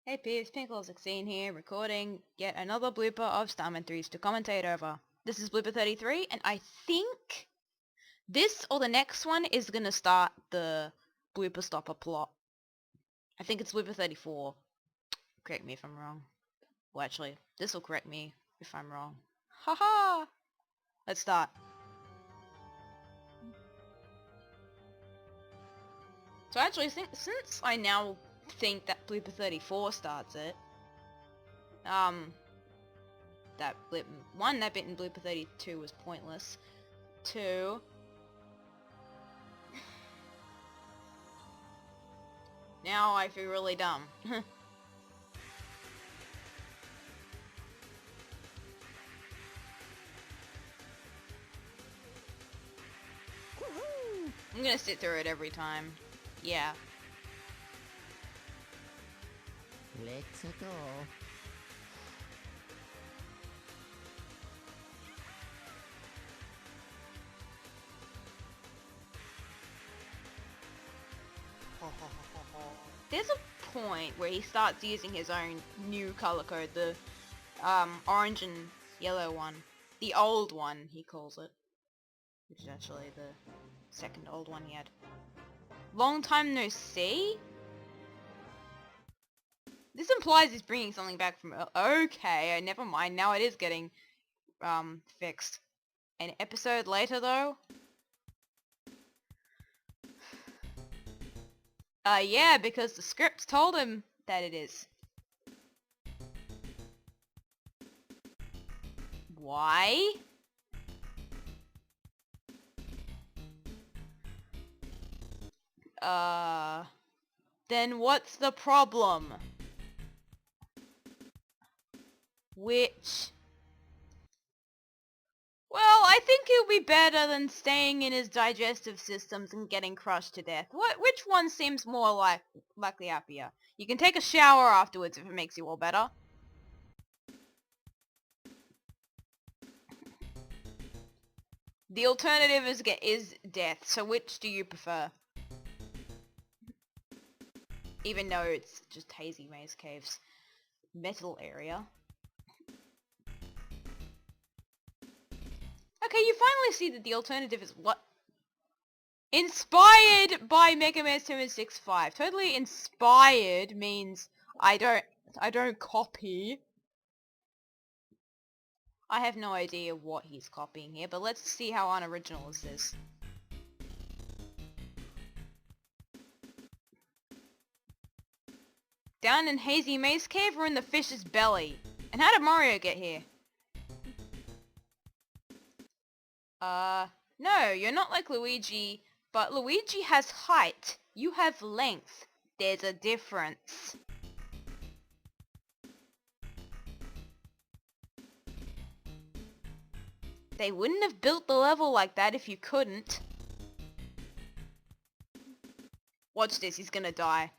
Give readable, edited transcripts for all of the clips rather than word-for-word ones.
Hey peeps, Pinkolol16 here, recording yet another blooper of Starman3's to commentate over. This is blooper 33, and I think this or the next one is gonna start the blooper stopper plot. I think it's blooper 34. Correct me if I'm wrong. Well, actually, this will correct me if I'm wrong. Haha! Let's start. So actually, since I now think that blooper 34 starts it, that bit in blooper 32 was pointless. 2, now I feel really dumb. I'm gonna sit through it every time. Yeah. Let's go. There's a point where he starts using his own new color code, the orange and yellow one. The old one, he calls it. Which is actually the second old one he had. Long time no see? This implies he's bringing something back from... Okay, never mind. Now it is getting fixed. An episode later, though? Yeah, because the script told him that it is. Why? Then what's the problem? Which... Well, I think it'll be better than staying in his digestive systems and getting crushed to death. Which one seems more likely happier? You can take a shower afterwards if it makes you all better. The alternative is death, so which do you prefer? Even though it's just Hazy Maze Cave's metal area. Okay, you finally see that the alternative is what? Inspired by Mega Man 765. Totally inspired means I don't copy. I have no idea what he's copying here, but let's see how unoriginal is this. Down in Hazy Maze Cave or in the fish's belly? And how did Mario get here? No, you're not like Luigi, but Luigi has height. You have length. There's a difference. They wouldn't have built the level like that if you couldn't. Watch this, he's gonna die.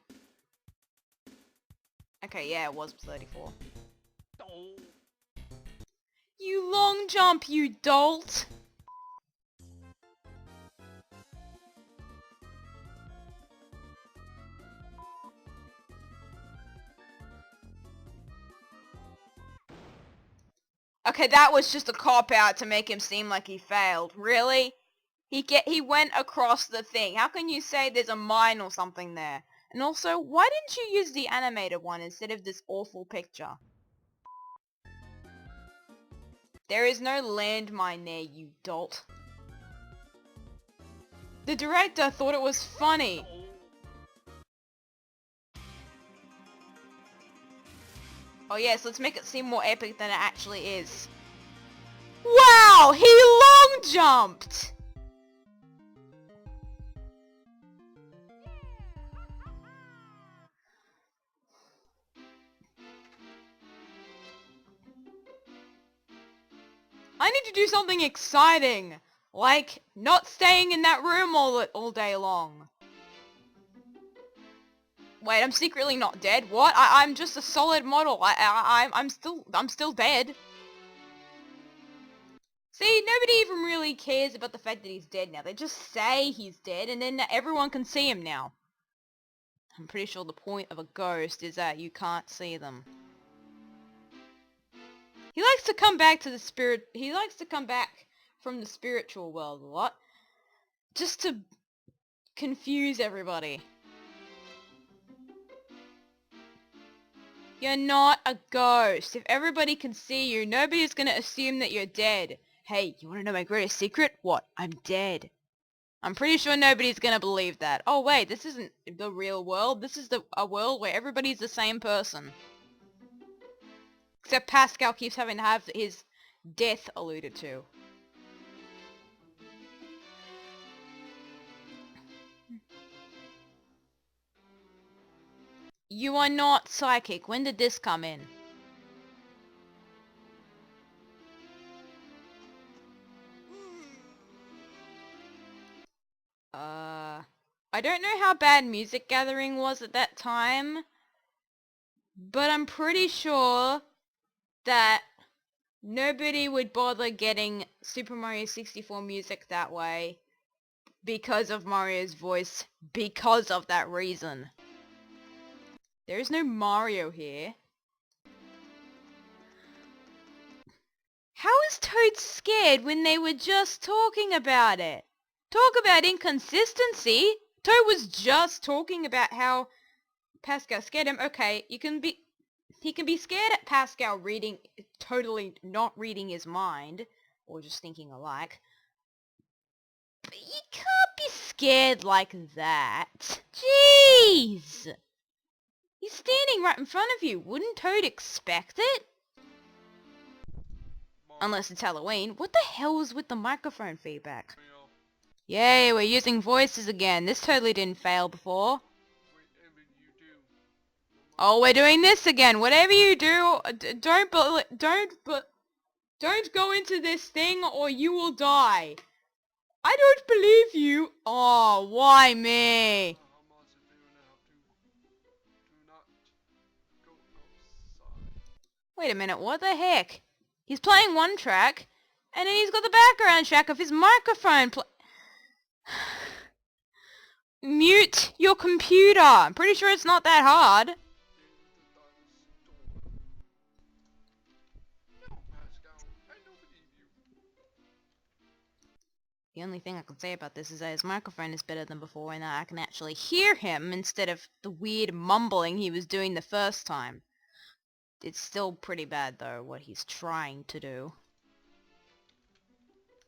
Okay, yeah, it was 34. You long jump, you dolt! Okay, that was just a cop-out to make him seem like he failed. Really? He went across the thing. How can you say there's a mine or something there? And also, why didn't you use the animated one instead of this awful picture? There is no landmine there, you dolt. The director thought it was funny. Oh yes, let's make it seem more epic than it actually is. Wow, he long jumped! I need to do something exciting, like not staying in that room all day long. Wait, I'm secretly not dead. What? I'm just a solid model. I'm still dead. See, nobody even really cares about the fact that he's dead now. They just say he's dead, and then everyone can see him now. I'm pretty sure the point of a ghost is that you can't see them. He likes to come back to the spirit. He likes to come back from the spiritual world a lot. Just to confuse everybody. You're not a ghost. If everybody can see you, nobody's gonna assume that you're dead. Hey, you wanna know my greatest secret? What? I'm dead. I'm pretty sure nobody's gonna believe that. Oh wait, this isn't the real world. This is a world where everybody's the same person. Except Pascal keeps having to have his death alluded to. You are not psychic. When did this come in? I don't know how bad Music Gathering was at that time, but I'm pretty sure that nobody would bother getting Super Mario 64 music that way because of Mario's voice, because of that reason. There is no Mario here. How is Toad scared when they were just talking about it? Talk about inconsistency. Toad was just talking about how Pascal scared him. Okay, he can be scared at Pascal totally not reading his mind, or just thinking alike. But you can't be scared like that. Jeez! He's standing right in front of you. Wouldn't Toad expect it? Unless it's Halloween. What the hell was with the microphone feedback? Yay, we're using voices again. This totally didn't fail before. Oh, we're doing this again. Whatever you do, don't go into this thing or you will die. I don't believe you. Oh, why me? Wait a minute, what the heck? He's playing one track, and then he's got the background track of his microphone Mute your computer. I'm pretty sure it's not that hard. The only thing I can say about this is that his microphone is better than before and that I can actually hear him instead of the weird mumbling he was doing the first time. It's still pretty bad though, what he's trying to do.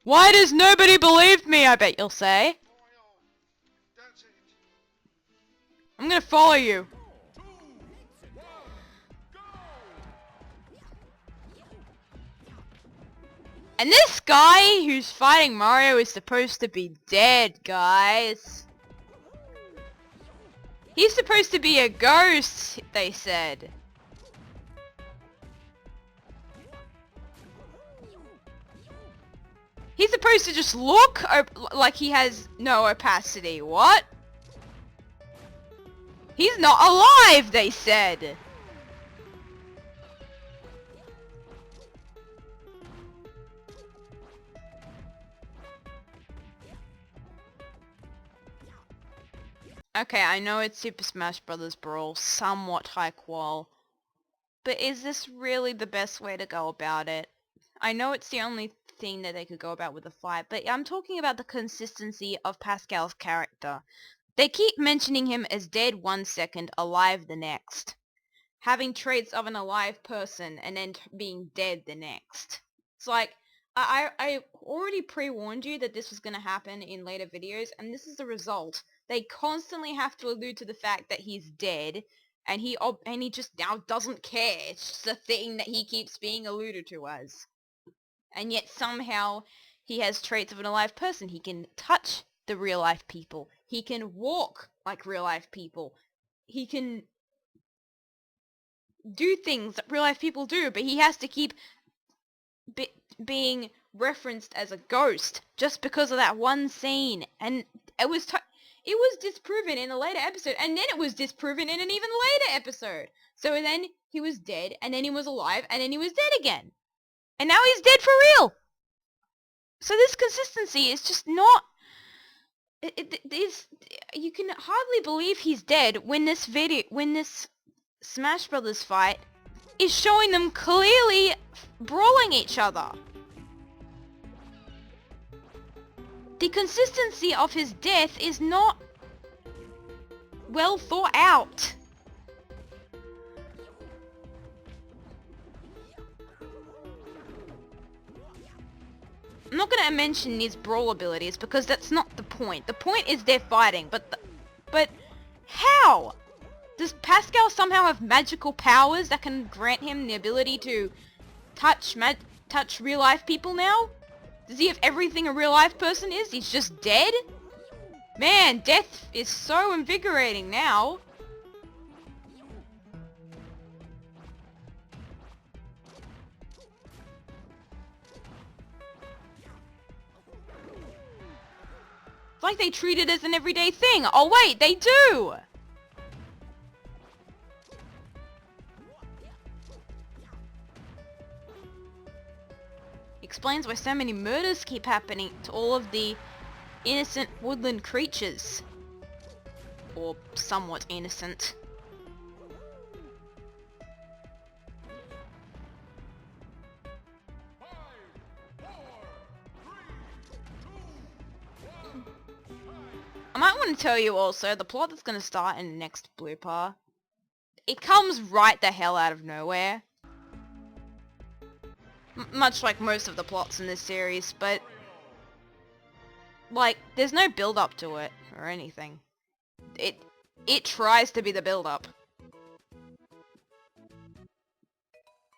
Why does nobody believe me, I bet you'll say? I'm gonna follow you. And this guy who's fighting Mario is supposed to be dead, guys. He's supposed to be a ghost, they said. He's supposed to just look like he has no opacity. What? He's not alive, they said. Okay, I know it's Super Smash Bros. Brawl, somewhat high qual, but is this really the best way to go about it? I know it's the only thing that they could go about with the fight, but I'm talking about the consistency of Pascal's character. They keep mentioning him as dead 1 second, alive the next. Having traits of an alive person and then being dead the next. It's like, I already pre-warned you that this was going to happen in later videos, and this is the result. They constantly have to allude to the fact that he's dead, and he just now doesn't care. It's just a thing that he keeps being alluded to as. And yet somehow he has traits of an alive person. He can touch the real life people. He can walk like real life people. He can do things that real life people do, but he has to keep being referenced as a ghost just because of that one scene. And it was disproven in a later episode, and then it was disproven in an even later episode. So then he was dead, and then he was alive, and then he was dead again. And now he's dead for real! So this consistency is just not... you can hardly believe he's dead when this Smash Brothers fight is showing them clearly brawling each other. The consistency of his death is not well thought out. I'm not going to mention his brawl abilities because that's not the point. The point is they're fighting, but how? Does Pascal somehow have magical powers that can grant him the ability to touch real life people now? Does he have everything a real life person is? He's just dead? Man, death is so invigorating now. It's like they treat it as an everyday thing. Oh wait, they do! Explains why so many murders keep happening to all of the innocent woodland creatures. Or somewhat innocent. I might want to tell you also, the plot that's going to start in the next blooper, it comes right the hell out of nowhere. Much like most of the plots in this series, but like, there's no build-up to it, or anything. It tries to be the build-up.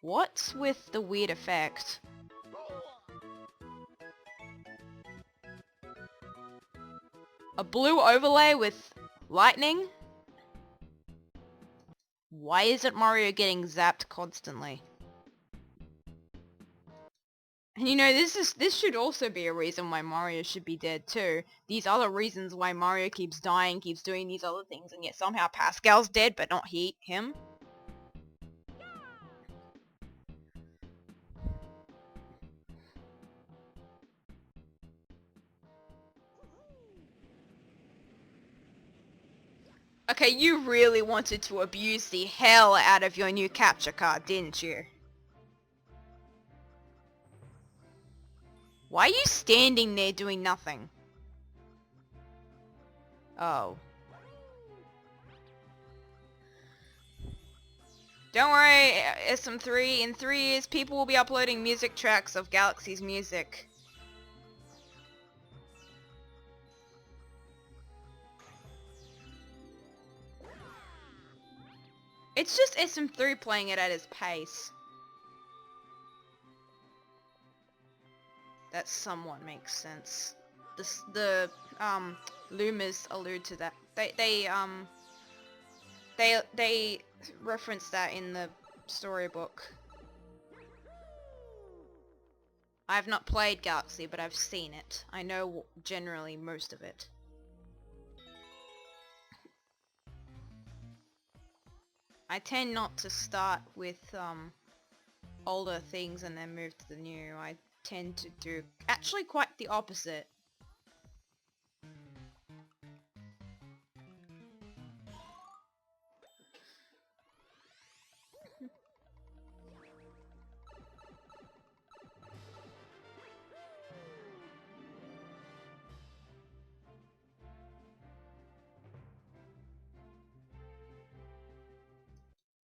What's with the weird effect? A blue overlay with lightning? Why isn't Mario getting zapped constantly? And you know, this should also be a reason why Mario should be dead too. These other reasons why Mario keeps dying, keeps doing these other things, and yet somehow Pascal's dead, but not him. Okay, you really wanted to abuse the hell out of your new capture card, didn't you? Why are you standing there doing nothing? Oh. Don't worry, SM3, in 3 years people will be uploading music tracks of Galaxy's music. It's just SM3 playing it at his pace. That somewhat makes sense. The Lumas allude to that. They reference that in the storybook. I have not played Galaxy, but I've seen it. I know generally most of it. I tend not to start with older things and then move to the new. I tend to do actually quite the opposite.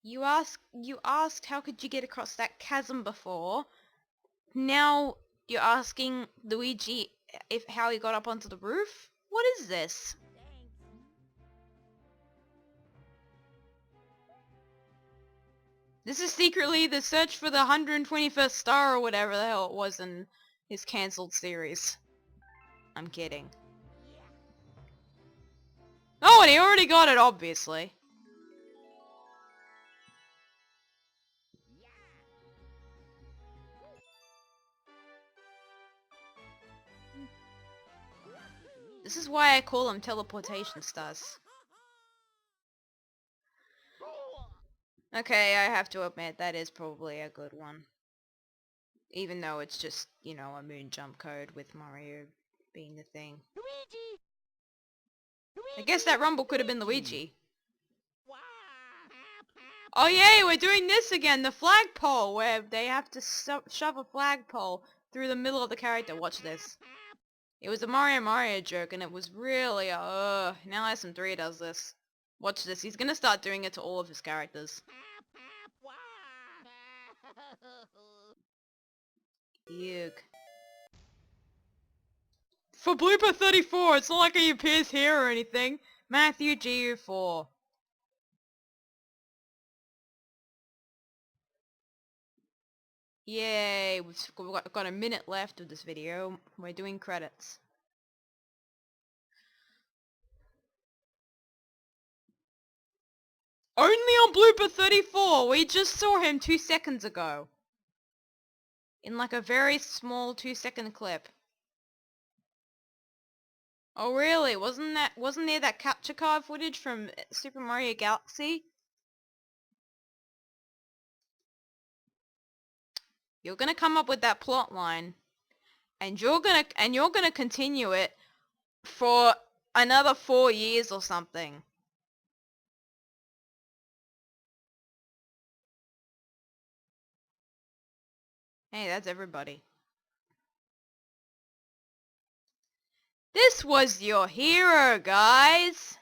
You asked how could you get across that chasm before. Now you're asking Luigi how he got up onto the roof? What is this? This is secretly the search for the 121st star or whatever the hell it was in his cancelled series. I'm kidding. Oh, and he already got it, obviously. This is why I call them teleportation stars. Okay, I have to admit, that is probably a good one. Even though it's just, you know, a moon jump code with Mario being the thing. Luigi! I guess that rumble could have been Luigi. Oh yay, we're doing this again, the flagpole, where they have to shove a flagpole through the middle of the character. Watch this. It was a Mario joke, and it was really, now SM3 does this. Watch this, he's gonna start doing it to all of his characters. Yuck. For Blooper 34, it's not like he appears here or anything. Matthew GU4. Yay, we've got a minute left of this video. We're doing credits. Only on Blooper 34! We just saw him 2 seconds ago. In like a very small 2-second clip. Oh really? Wasn't there that capture card footage from Super Mario Galaxy? You're gonna come up with that plot line, and you're gonna continue it for another 4 years or something. Hey, that's everybody. This was your hero, guys!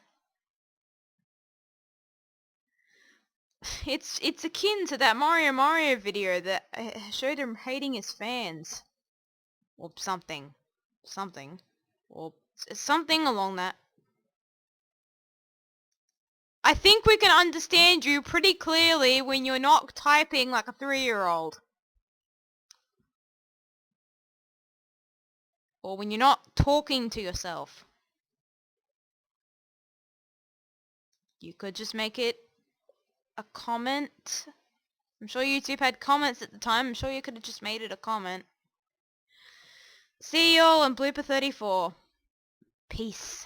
It's akin to that Mario video that showed him hating his fans. Or something. Or something along that. I think we can understand you pretty clearly when you're not typing like a 3-year-old. Or when you're not talking to yourself. You could just make it a comment. I'm sure YouTube had comments at the time. I'm sure you could have just made it a comment. See y'all on Blooper 34. Peace.